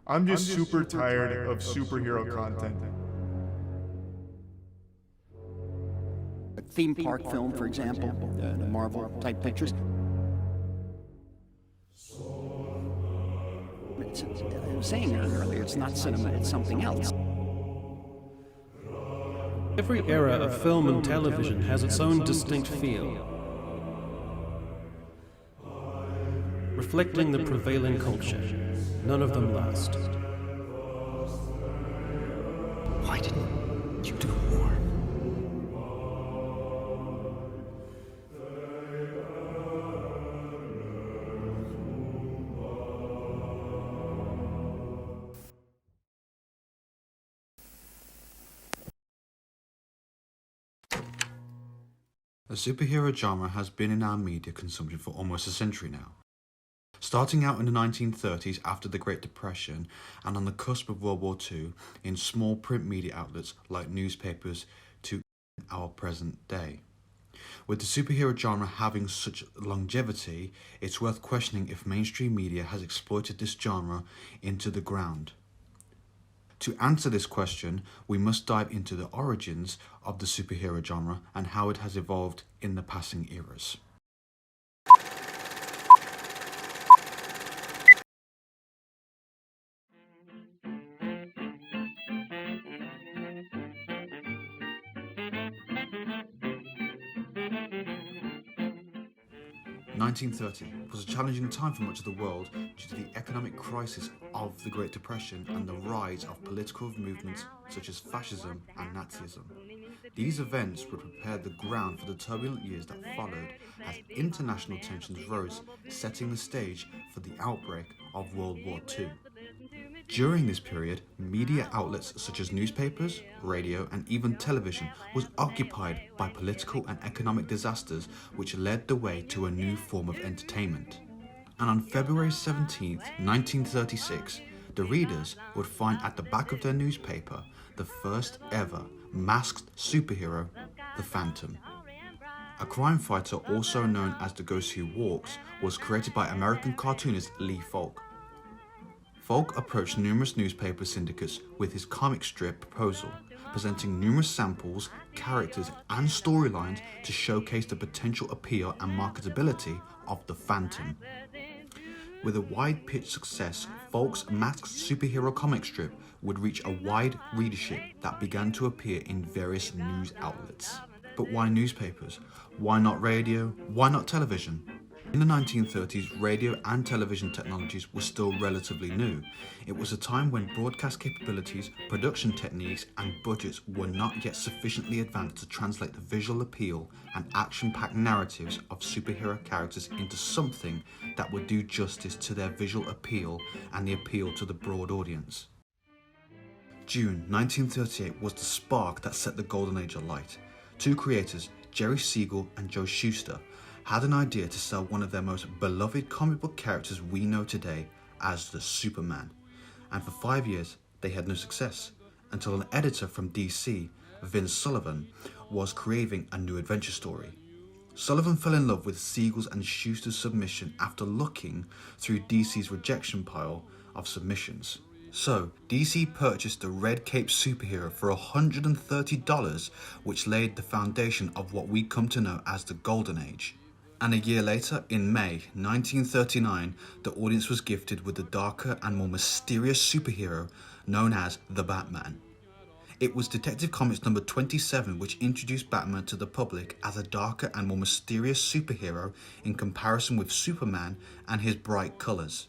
I'm just super tired of superhero content. A theme park film, for example, the Marvel type pictures. I was saying earlier, it's not cinema, it's something else. Every era of film and television has its own distinct feel, reflecting the prevailing culture. None of them last. Why didn't you do more? The superhero genre has been in our media consumption for almost a century now. Starting out in the 1930s after the Great Depression and on the cusp of World War II in small print media outlets like newspapers to our present day. With the superhero genre having such longevity, it's worth questioning if mainstream media has exploited this genre into the ground. To answer this question, we must dive into the origins of the superhero genre and how it has evolved in the passing eras. (1930) was a challenging time for much of the world due to the economic crisis of the Great Depression and the rise of political movements such as fascism and Nazism. These events would prepare the ground for the turbulent years that followed as international tensions rose, setting the stage for the outbreak of World War II. During this period, media outlets such as newspapers, radio, and even television was occupied by political and economic disasters which led the way to a new form of entertainment. And on February 17, 1936, the readers would find at the back of their newspaper the first ever masked superhero, the Phantom. A crime fighter also known as the Ghost Who Walks was created by American cartoonist Lee Falk. Falk approached numerous newspaper syndicates with his comic strip proposal, presenting numerous samples, characters, and storylines to showcase the potential appeal and marketability of the Phantom. With a wide-pitched success, Falk's masked superhero comic strip would reach a wide readership that began to appear in various news outlets. But why newspapers? Why not radio? Why not television? In the 1930s, radio and television technologies were still relatively new. It was a time when broadcast capabilities, production techniques, and budgets were not yet sufficiently advanced to translate the visual appeal and action-packed narratives of superhero characters into something that would do justice to their visual appeal and the appeal to the broad audience. June 1938 was the spark that set the golden age alight. Two creators, Jerry Siegel and Joe Shuster, had an idea to sell one of their most beloved comic book characters we know today as the Superman. And for 5 years, they had no success, until an editor from DC, Vince Sullivan, was craving a new adventure story. Sullivan fell in love with Siegel's and Shuster's submission after looking through DC's rejection pile of submissions. So, DC purchased the Red Cape superhero for $130, which laid the foundation of what we come to know as the Golden Age. And a year later, in May 1939, the audience was gifted with the darker and more mysterious superhero known as the Batman. It was Detective Comics number 27 which introduced Batman to the public as a darker and more mysterious superhero in comparison with Superman and his bright colours.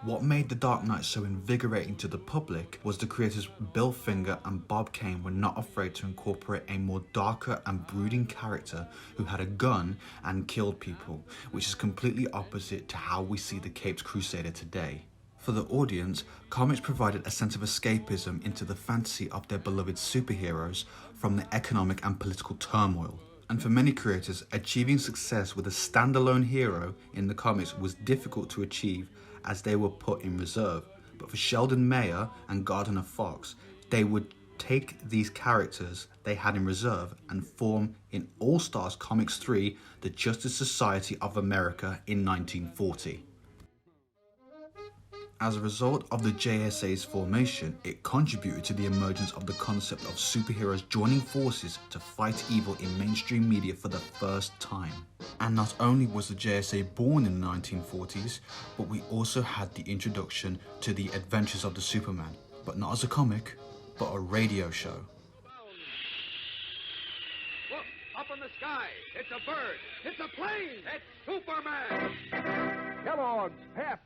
What made The Dark Knight so invigorating to the public was the creators Bill Finger and Bob Kane were not afraid to incorporate a more darker and brooding character who had a gun and killed people, which is completely opposite to how we see the Caped Crusader today. For the audience, comics provided a sense of escapism into the fantasy of their beloved superheroes from the economic and political turmoil. And for many creators, achieving success with a standalone hero in the comics was difficult to achieve as they were put in reserve. But for Sheldon Mayer and Gardner Fox, they would take these characters they had in reserve and form in All Stars Comics 3, the Justice Society of America in 1940. As a result of the JSA's formation, it contributed to the emergence of the concept of superheroes joining forces to fight evil in mainstream media for the first time. And not only was the JSA born in the 1940s, but we also had the introduction to the Adventures of the Superman, but not as a comic, but a radio show. Look, up in the sky, it's a bird, it's a plane, it's Superman! Kellogg's Pep.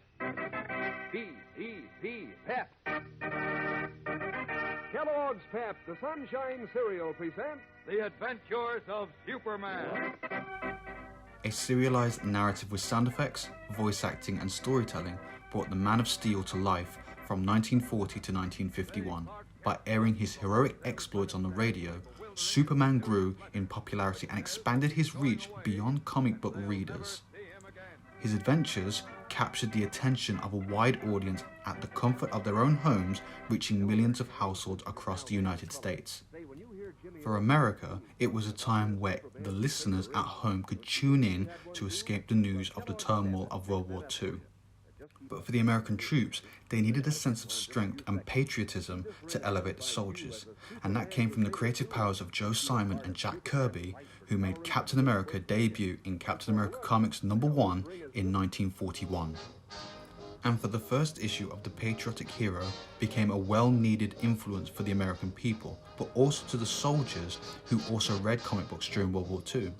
P-E-P, Pep. Kellogg's Pep, the Sunshine Cereal presents The Adventures of Superman. A serialized narrative with sound effects, voice acting and storytelling brought the Man of Steel to life from 1940 to 1951. By airing his heroic exploits on the radio, Superman grew in popularity and expanded his reach beyond comic book readers. His adventures captured the attention of a wide audience at the comfort of their own homes, reaching millions of households across the United States. For America, it was a time where the listeners at home could tune in to escape the news of the turmoil of World War II. But for the American troops, they needed a sense of strength and patriotism to elevate the soldiers, and that came from the creative powers of Joe Simon and Jack Kirby, who made Captain America debut in Captain America Comics #1 in 1941. And for the first issue of the patriotic hero became a well-needed influence for the American people, but also to the soldiers who also read comic books during World War II.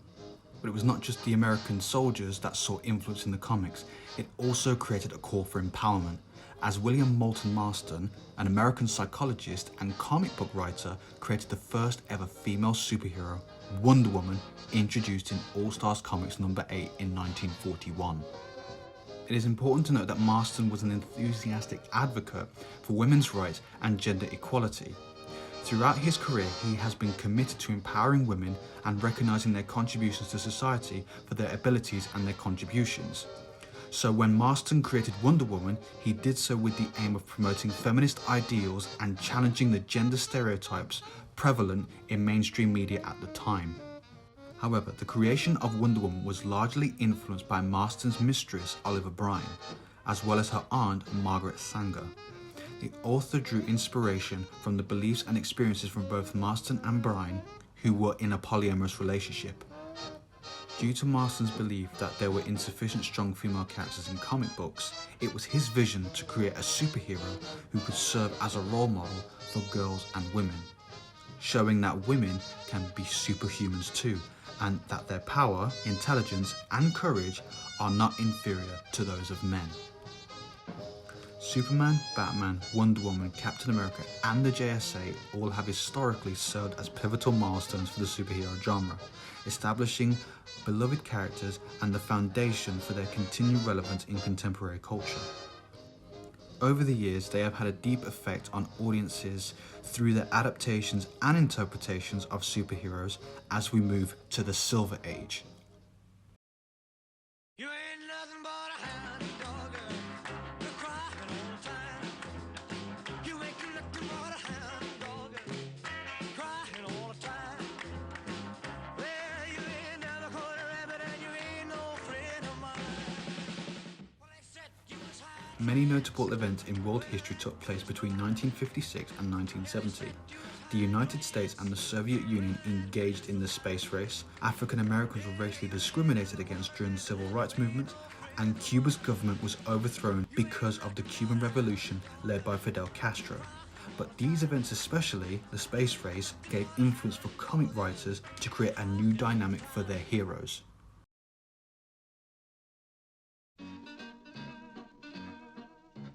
But it was not just the American soldiers that saw influence in the comics, it also created a call for empowerment, as William Moulton Marston, an American psychologist and comic book writer, created the first ever female superhero, Wonder Woman, introduced in All Stars Comics #8 in 1941. It is important to note that Marston was an enthusiastic advocate for women's rights and gender equality. Throughout his career, he has been committed to empowering women and recognizing their contributions to society for their abilities and their contributions. So when Marston created Wonder Woman, he did so with the aim of promoting feminist ideals and challenging the gender stereotypes prevalent in mainstream media at the time. However, the creation of Wonder Woman was largely influenced by Marston's mistress, Oliver Bryan, as well as her aunt, Margaret Sanger. The author drew inspiration from the beliefs and experiences from both Marston and Bryan, who were in a polyamorous relationship. Due to Marston's belief that there were insufficient strong female characters in comic books, it was his vision to create a superhero who could serve as a role model for girls and women, showing that women can be superhumans too, and that their power, intelligence, and courage are not inferior to those of men. Superman, Batman, Wonder Woman, Captain America, and the JSA all have historically served as pivotal milestones for the superhero genre, establishing beloved characters and the foundation for their continued relevance in contemporary culture. Over the years, they have had a deep effect on audiences through their adaptations and interpretations of superheroes as we move to the Silver Age. Many notable events in world history took place between 1956 and 1970. The United States and the Soviet Union engaged in the space race, African Americans were racially discriminated against during the civil rights movement, and Cuba's government was overthrown because of the Cuban Revolution led by Fidel Castro. But these events, especially the space race, gave influence for comic writers to create a new dynamic for their heroes.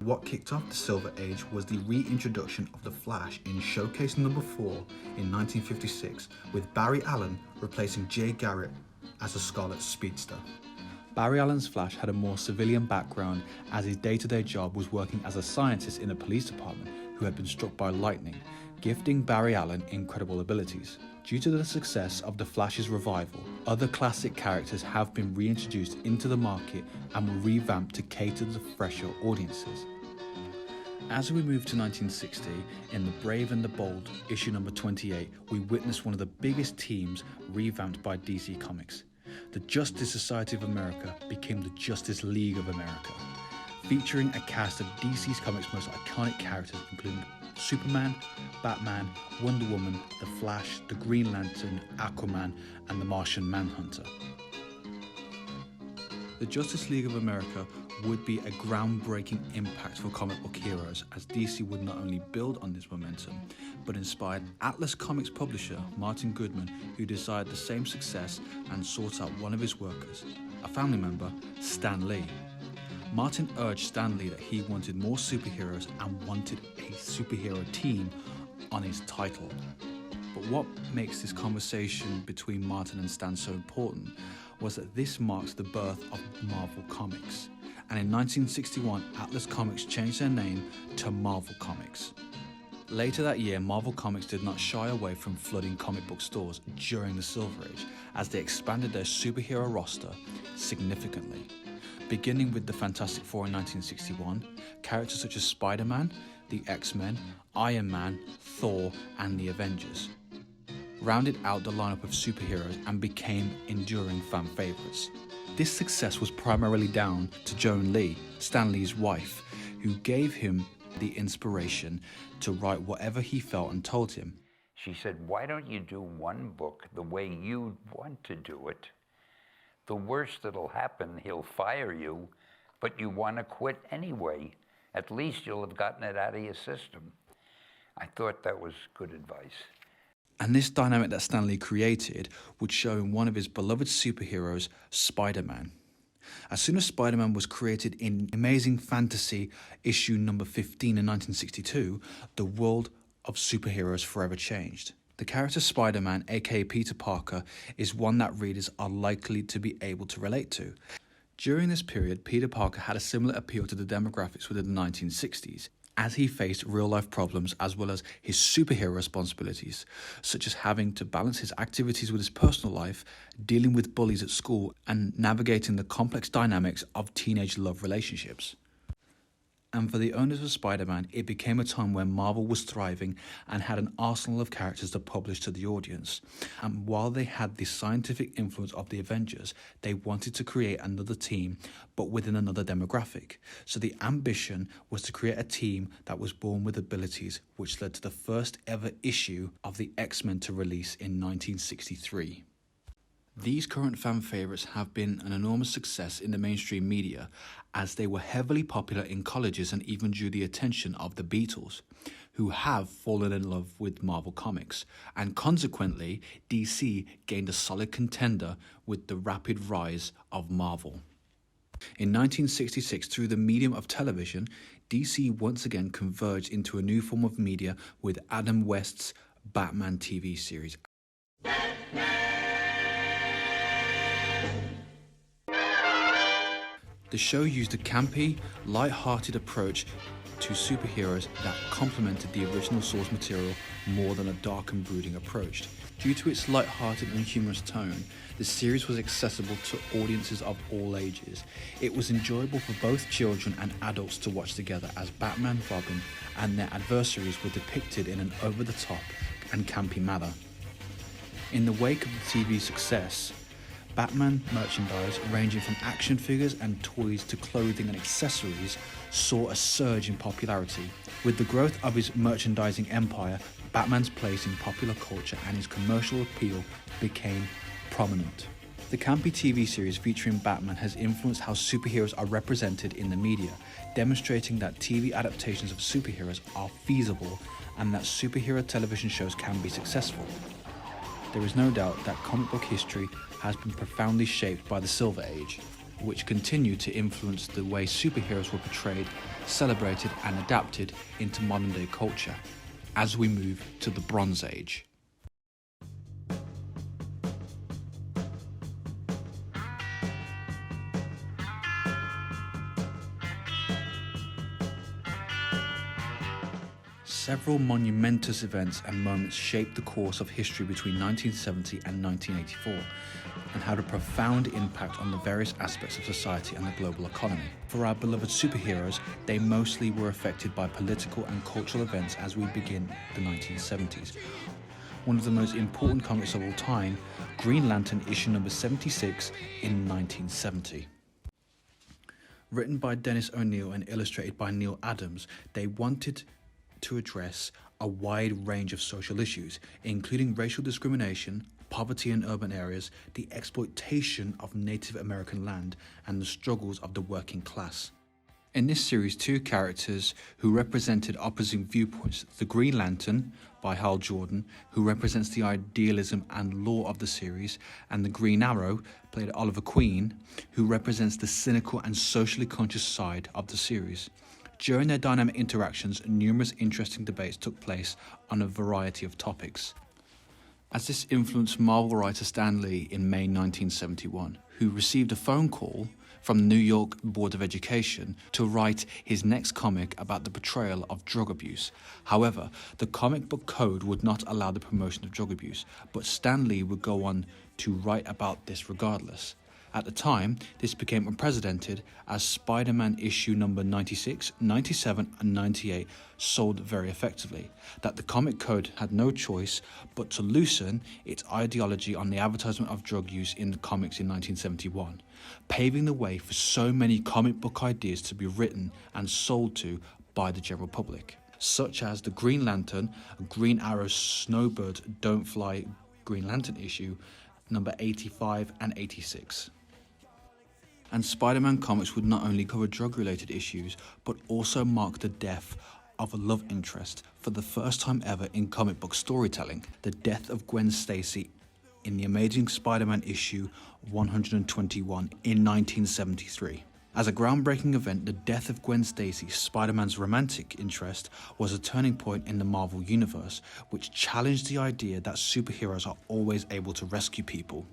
What kicked off the Silver Age was the reintroduction of the Flash in Showcase #4 in 1956, with Barry Allen replacing Jay Garrick as the Scarlet Speedster. Barry Allen's Flash had a more civilian background, as his day-to-day job was working as a scientist in a police department who had been struck by lightning, gifting Barry Allen incredible abilities. Due to the success of the Flash's revival, other classic characters have been reintroduced into the market and were revamped to cater to fresher audiences. As we move to 1960, in The Brave and the Bold, issue #28, we witness one of the biggest teams revamped by DC Comics. The Justice Society of America became the Justice League of America. featuring a cast of DC's comics' most iconic characters, including Superman, Batman, Wonder Woman, The Flash, the Green Lantern, Aquaman, and the Martian Manhunter. The Justice League of America would be a groundbreaking impact for comic book heroes, as DC would not only build on this momentum, but inspired Atlas Comics publisher Martin Goodman, who desired the same success and sought out one of his workers, a family member, Stan Lee. Martin urged Stan Lee that he wanted more superheroes and wanted a superhero team on his title. But what makes this conversation between Martin and Stan so important was that this marks the birth of Marvel Comics. And in 1961, Atlas Comics changed their name to Marvel Comics. Later that year, Marvel Comics did not shy away from flooding comic book stores during the Silver Age, as they expanded their superhero roster significantly. Beginning with the Fantastic Four in 1961, characters such as Spider-Man, the X-Men, Iron Man, Thor, and the Avengers rounded out the lineup of superheroes and became enduring fan favorites. This success was primarily down to Joan Lee, Stan Lee's wife, who gave him the inspiration to write whatever he felt and told him. She said, "Why don't you do one book the way you want to do it? The worst that'll happen, he'll fire you, but you want to quit anyway. At least you'll have gotten it out of your system." I thought that was good advice. And this dynamic that Stan Lee created would show in one of his beloved superheroes, Spider-Man. As soon as Spider-Man was created in Amazing Fantasy issue number 15 in 1962, the world of superheroes forever changed. The character Spider-Man, aka Peter Parker, is one that readers are likely to be able to relate to. During this period, Peter Parker had a similar appeal to the demographics within the 1960s, as he faced real-life problems as well as his superhero responsibilities, such as having to balance his activities with his personal life, dealing with bullies at school, and navigating the complex dynamics of teenage love relationships. And for the owners of Spider-Man, it became a time when Marvel was thriving and had an arsenal of characters to publish to the audience. And while they had the scientific influence of the Avengers, they wanted to create another team, but within another demographic. So the ambition was to create a team that was born with abilities, which led to the first ever issue of the X-Men to release in 1963. These current fan favourites have been an enormous success in the mainstream media, as they were heavily popular in colleges and even drew the attention of the Beatles, who have fallen in love with Marvel Comics, and consequently DC gained a solid contender with the rapid rise of Marvel. In 1966, through the medium of television, DC once again converged into a new form of media with Adam West's Batman TV series. The show used a campy, light-hearted approach to superheroes that complemented the original source material more than a dark and brooding approach. Due to its light-hearted and humorous tone, the series was accessible to audiences of all ages. It was enjoyable for both children and adults to watch together, as Batman, Robin, and their adversaries were depicted in an over-the-top and campy manner. In the wake of the TV's success, Batman merchandise, ranging from action figures and toys to clothing and accessories, saw a surge in popularity. With the growth of his merchandising empire, Batman's place in popular culture and his commercial appeal became prominent. The campy TV series featuring Batman has influenced how superheroes are represented in the media, demonstrating that TV adaptations of superheroes are feasible and that superhero television shows can be successful. There is no doubt that comic book history has been profoundly shaped by the Silver Age, which continued to influence the way superheroes were portrayed, celebrated, and adapted into modern-day culture as we move to the Bronze Age. Several monumentous events and moments shaped the course of history between 1970 and 1984 and had a profound impact on the various aspects of society and the global economy. For our beloved superheroes, they mostly were affected by political and cultural events as we begin the 1970s. One of the most important comics of all time, Green Lantern issue number 76 in 1970. Written by Dennis O'Neil and illustrated by Neil Adams, they wanted to address a wide range of social issues, including racial discrimination, poverty in urban areas, the exploitation of Native American land, and the struggles of the working class. In this series, two characters who represented opposing viewpoints: the Green Lantern by Hal Jordan, who represents the idealism and law of the series, and the Green Arrow, played Oliver Queen, who represents the cynical and socially conscious side of the series. During their dynamic interactions, numerous interesting debates took place on a variety of topics. As this influenced Marvel writer Stan Lee in May 1971, who received a phone call from the New York Board of Education to write his next comic about the portrayal of drug abuse. However, the comic book code would not allow the promotion of drug abuse, but Stan Lee would go on to write about this regardless. At the time, this became unprecedented as Spider-Man issue number 96, 97 and 98 sold very effectively, that the comic code had no choice but to loosen its ideology on the advertisement of drug use in the comics in 1971, paving the way for so many comic book ideas to be written and sold to by the general public, such as the Green Lantern, Green Arrow, Snowbird Don't Fly Green Lantern issue number 85 and 86. And Spider-Man comics would not only cover drug-related issues, but also mark the death of a love interest for the first time ever in comic book storytelling, the death of Gwen Stacy in the Amazing Spider-Man issue 121 in 1973. As a groundbreaking event, the death of Gwen Stacy, Spider-Man's romantic interest, was a turning point in the Marvel Universe, which challenged the idea that superheroes are always able to rescue people.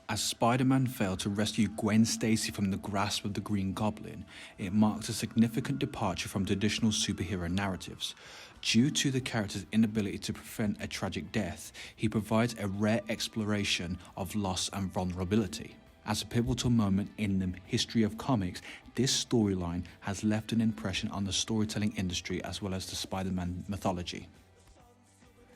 As Spider-Man failed to rescue Gwen Stacy from the grasp of the Green Goblin, it marked a significant departure from traditional superhero narratives. Due to the character's inability to prevent a tragic death, he provides a rare exploration of loss and vulnerability. As a pivotal moment in the history of comics, this storyline has left an impression on the storytelling industry as well as the Spider-Man mythology.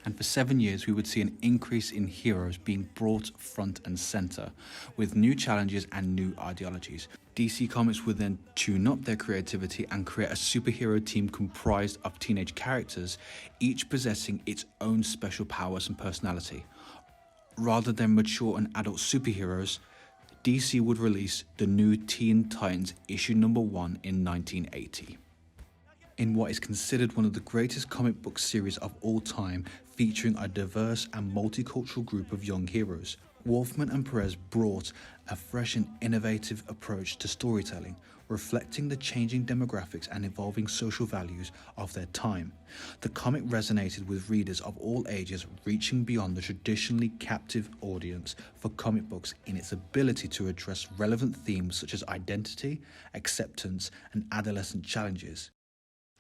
And for 7 years, we would see an increase in heroes being brought front and center, with new challenges and new ideologies. DC Comics would then tune up their creativity and create a superhero team comprised of teenage characters, each possessing its own special powers and personality. Rather than mature and adult superheroes, DC would release the new Teen Titans issue number 1 in 1980. In what is considered one of the greatest comic book series of all time, featuring a diverse and multicultural group of young heroes, Wolfman and Perez brought a fresh and innovative approach to storytelling, reflecting the changing demographics and evolving social values of their time. The comic resonated with readers of all ages, reaching beyond the traditionally captive audience for comic books in its ability to address relevant themes such as identity, acceptance, and adolescent challenges.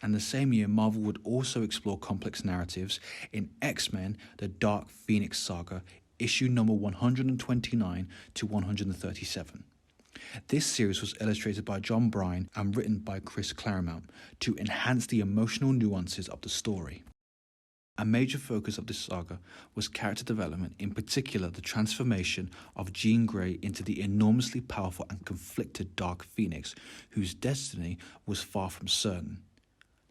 And the same year, Marvel would also explore complex narratives in X-Men: The Dark Phoenix Saga, issue number 129 to 137. This series was illustrated by John Byrne and written by Chris Claremont to enhance the emotional nuances of the story. A major focus of this saga was character development, in particular the transformation of Jean Grey into the enormously powerful and conflicted Dark Phoenix, whose destiny was far from certain.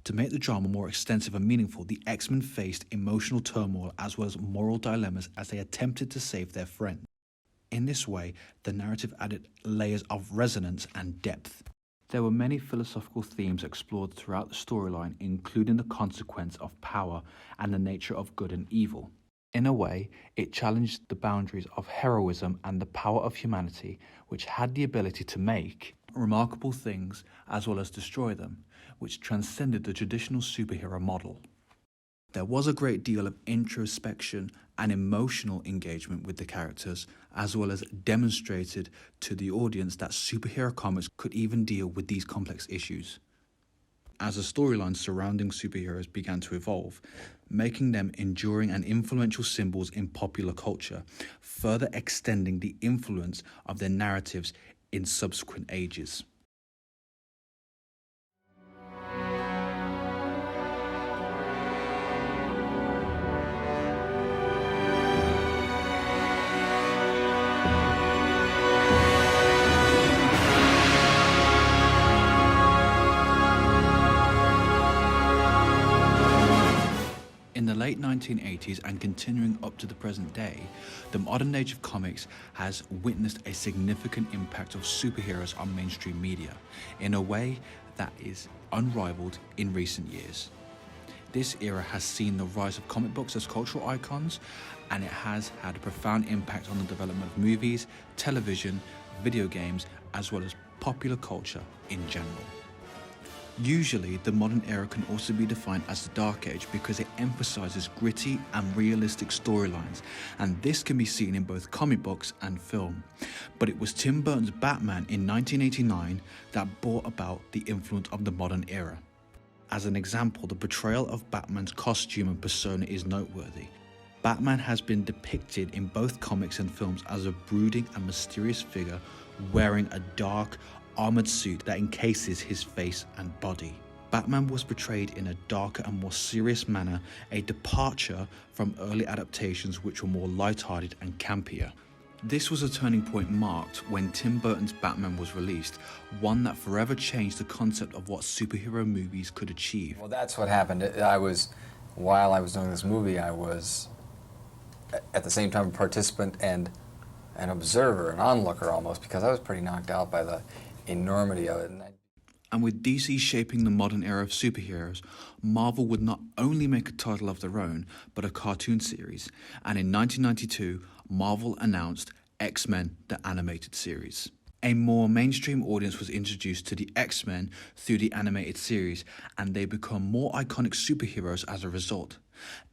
To make the drama more extensive and meaningful, the X-Men faced emotional turmoil as well as moral dilemmas as they attempted to save their friend. In this way, the narrative added layers of resonance and depth. There were many philosophical themes explored throughout the storyline, including the consequence of power and the nature of good and evil. In a way, it challenged the boundaries of heroism and the power of humanity, which had the ability to make remarkable things as well as destroy them, which transcended the traditional superhero model. There was a great deal of introspection and emotional engagement with the characters, as well as demonstrated to the audience that superhero comics could even deal with these complex issues. As the storylines surrounding superheroes began to evolve, making them enduring and influential symbols in popular culture, further extending the influence of their narratives in subsequent ages. 1980s and continuing up to the present day, the modern age of comics has witnessed a significant impact of superheroes on mainstream media in a way that is unrivaled in recent years. This era has seen the rise of comic books as cultural icons, and it has had a profound impact on the development of movies, television, video games, as well as popular culture in general. Usually, the modern era can also be defined as the Dark Age because it emphasizes gritty and realistic storylines, and this can be seen in both comic books and film. But it was Tim Burton's Batman in 1989 that brought about the influence of the modern era. As an example, the portrayal of Batman's costume and persona is noteworthy. Batman has been depicted in both comics and films as a brooding and mysterious figure wearing a dark, armored suit that encases his face and body. Batman was portrayed in a darker and more serious manner, a departure from early adaptations which were more lighthearted and campier. This was a turning point marked when Tim Burton's Batman was released, one that forever changed the concept of what superhero movies could achieve. Well, that's what happened. While I was doing this movie, I was at the same time a participant and an observer, an onlooker almost, because I was pretty knocked out by the enormity of it. And with DC shaping the modern era of superheroes, Marvel would not only make a title of their own, but a cartoon series. And in 1992, Marvel announced X-Men, the animated series. A more mainstream audience was introduced to the X-Men through the animated series, and they become more iconic superheroes as a result.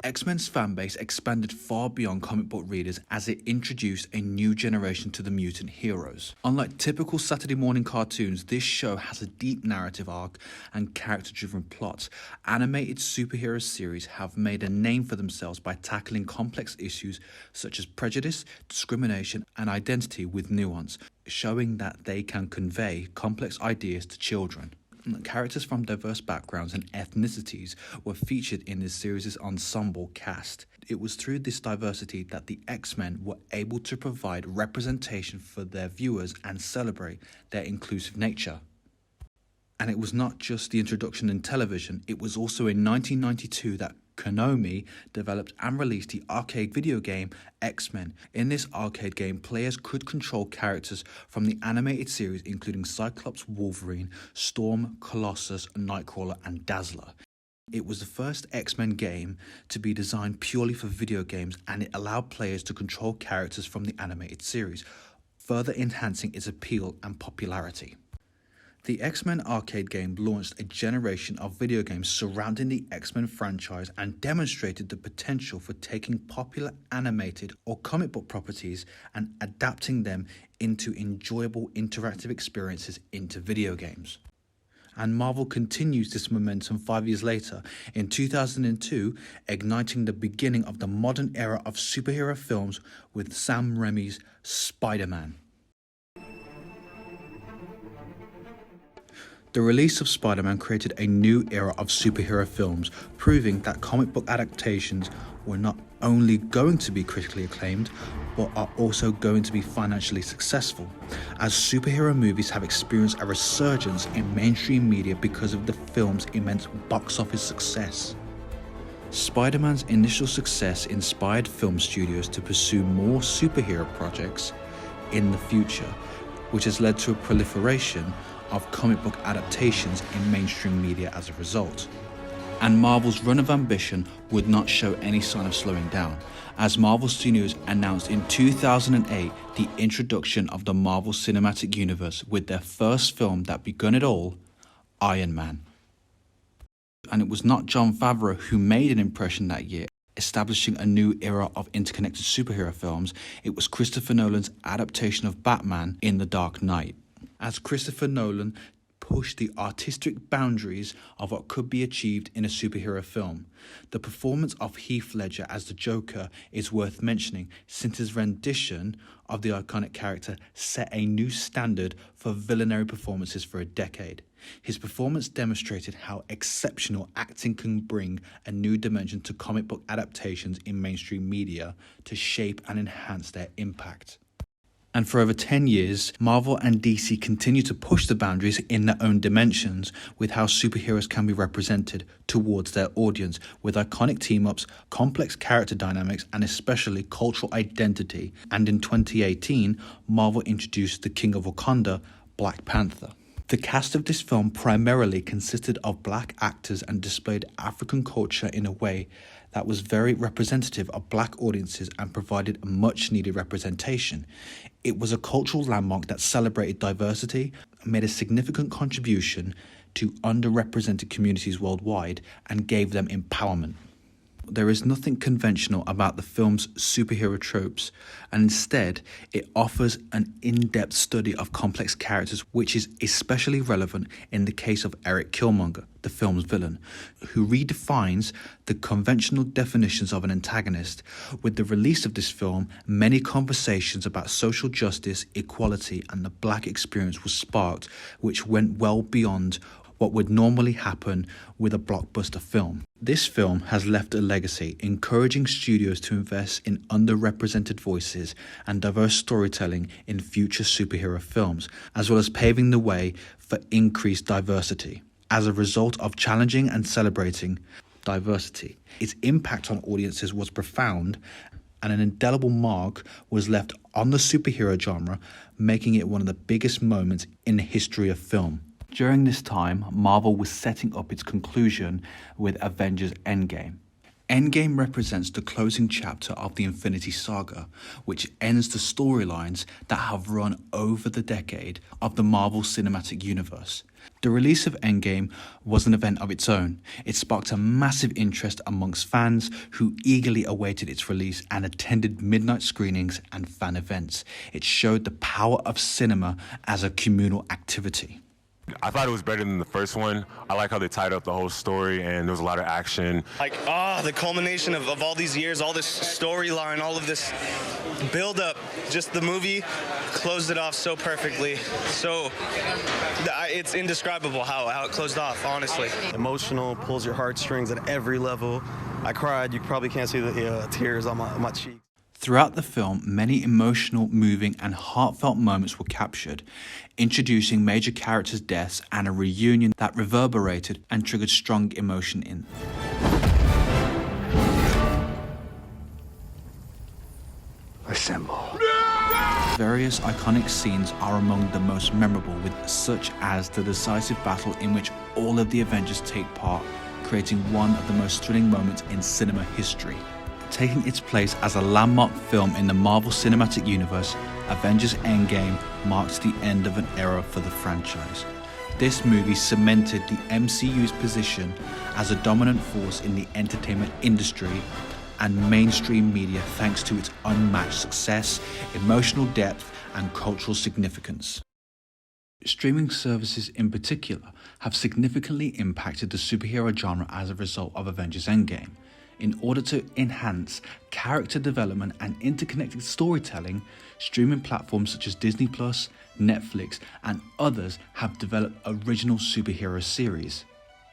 X-Men's fanbase expanded far beyond comic book readers as it introduced a new generation to the mutant heroes. Unlike typical Saturday morning cartoons, this show has a deep narrative arc and character-driven plots. Animated superhero series have made a name for themselves by tackling complex issues such as prejudice, discrimination, and identity with nuance, showing that they can convey complex ideas to children. Characters from diverse backgrounds and ethnicities were featured in this series' ensemble cast. It was through this diversity that the X-Men were able to provide representation for their viewers and celebrate their inclusive nature. And it was not just the introduction in television, it was also in 1992 that Konami developed and released the arcade video game X-Men. In this arcade game, players could control characters from the animated series including Cyclops, Wolverine, Storm, Colossus, Nightcrawler, and Dazzler. It was the first X-Men game to be designed purely for video games, and it allowed players to control characters from the animated series, further enhancing its appeal and popularity. The X-Men arcade game launched a generation of video games surrounding the X-Men franchise and demonstrated the potential for taking popular animated or comic book properties and adapting them into enjoyable interactive experiences into video games. And Marvel continues this momentum 5 years later, in 2002, igniting the beginning of the modern era of superhero films with Sam Raimi's Spider-Man. The release of Spider-Man created a new era of superhero films, proving that comic book adaptations were not only going to be critically acclaimed, but are also going to be financially successful, as superhero movies have experienced a resurgence in mainstream media because of the film's immense box office success. Spider-Man's initial success inspired film studios to pursue more superhero projects in the future, which has led to a proliferation of comic book adaptations in mainstream media as a result. And Marvel's run of ambition would not show any sign of slowing down, as Marvel Studios announced in 2008 the introduction of the Marvel Cinematic Universe with their first film that begun it all, Iron Man. And it was not Jon Favreau who made an impression that year, establishing a new era of interconnected superhero films. It was Christopher Nolan's adaptation of Batman in The Dark Knight. As Christopher Nolan pushed the artistic boundaries of what could be achieved in a superhero film. The performance of Heath Ledger as the Joker is worth mentioning, since his rendition of the iconic character set a new standard for villainary performances for a decade. His performance demonstrated how exceptional acting can bring a new dimension to comic book adaptations in mainstream media to shape and enhance their impact. And for over 10 years, Marvel and DC continue to push the boundaries in their own dimensions with how superheroes can be represented towards their audience, with iconic team-ups, complex character dynamics, and especially cultural identity. And in 2018, Marvel introduced the King of Wakanda, Black Panther. The cast of this film primarily consisted of black actors and displayed African culture in a way that was very representative of black audiences and provided a much-needed representation. It was a cultural landmark that celebrated diversity, made a significant contribution to underrepresented communities worldwide, and gave them empowerment. There is nothing conventional about the film's superhero tropes, and instead, it offers an in-depth study of complex characters, which is especially relevant in the case of Eric Killmonger, the film's villain, who redefines the conventional definitions of an antagonist. With the release of this film, many conversations about social justice, equality, and the black experience were sparked, which went well beyond what would normally happen with a blockbuster film. This film has left a legacy, encouraging studios to invest in underrepresented voices and diverse storytelling in future superhero films, as well as paving the way for increased diversity. As a result of challenging and celebrating diversity, its impact on audiences was profound, and an indelible mark was left on the superhero genre, making it one of the biggest moments in the history of film. During this time, Marvel was setting up its conclusion with Avengers Endgame. Endgame represents the closing chapter of the Infinity Saga, which ends the storylines that have run over the decade of the Marvel Cinematic Universe. The release of Endgame was an event of its own. It sparked a massive interest amongst fans who eagerly awaited its release and attended midnight screenings and fan events. It showed the power of cinema as a communal activity. I thought it was better than the first one. I like how they tied up the whole story, and there was a lot of action. The culmination of all these years, all this storyline, all of this build-up, just the movie closed it off so perfectly. So it's indescribable how it closed off, honestly. Emotional, pulls your heartstrings at every level. I cried. You probably can't see the tears on my cheeks. Throughout the film, many emotional, moving, and heartfelt moments were captured, introducing major characters' deaths and a reunion that reverberated and triggered strong emotion in. Assemble. Various iconic scenes are among the most memorable, with such as the decisive battle in which all of the Avengers take part, creating one of the most thrilling moments in cinema history. Taking its place as a landmark film in the Marvel Cinematic Universe, Avengers Endgame marks the end of an era for the franchise. This movie cemented the MCU's position as a dominant force in the entertainment industry and mainstream media thanks to its unmatched success, emotional depth, and cultural significance. Streaming services in particular have significantly impacted the superhero genre as a result of Avengers Endgame. In order to enhance character development and interconnected storytelling, streaming platforms such as Disney+, Netflix, and others have developed original superhero series.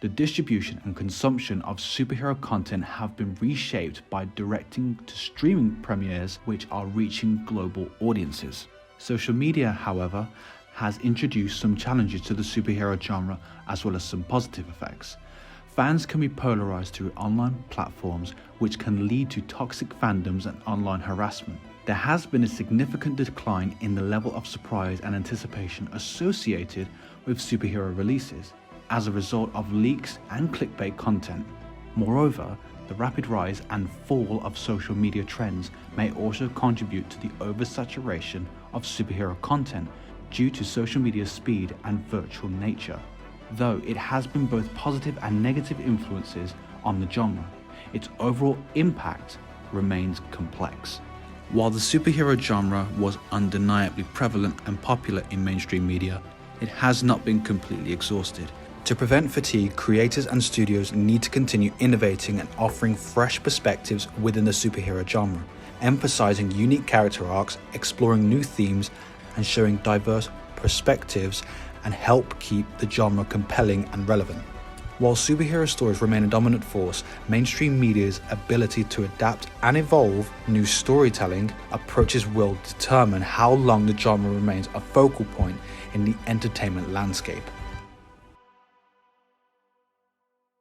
The distribution and consumption of superhero content have been reshaped by directing to streaming premieres which are reaching global audiences. Social media, however, has introduced some challenges to the superhero genre as well as some positive effects. Fans can be polarized through online platforms, which can lead to toxic fandoms and online harassment. There has been a significant decline in the level of surprise and anticipation associated with superhero releases as a result of leaks and clickbait content. Moreover, the rapid rise and fall of social media trends may also contribute to the oversaturation of superhero content due to social media's speed and virtual nature. Though it has been both positive and negative influences on the genre, its overall impact remains complex. While the superhero genre was undeniably prevalent and popular in mainstream media, it has not been completely exhausted. To prevent fatigue, creators and studios need to continue innovating and offering fresh perspectives within the superhero genre, emphasizing unique character arcs, exploring new themes, and showing diverse perspectives and help keep the genre compelling and relevant. While superhero stories remain a dominant force, mainstream media's ability to adapt and evolve new storytelling approaches will determine how long the genre remains a focal point in the entertainment landscape.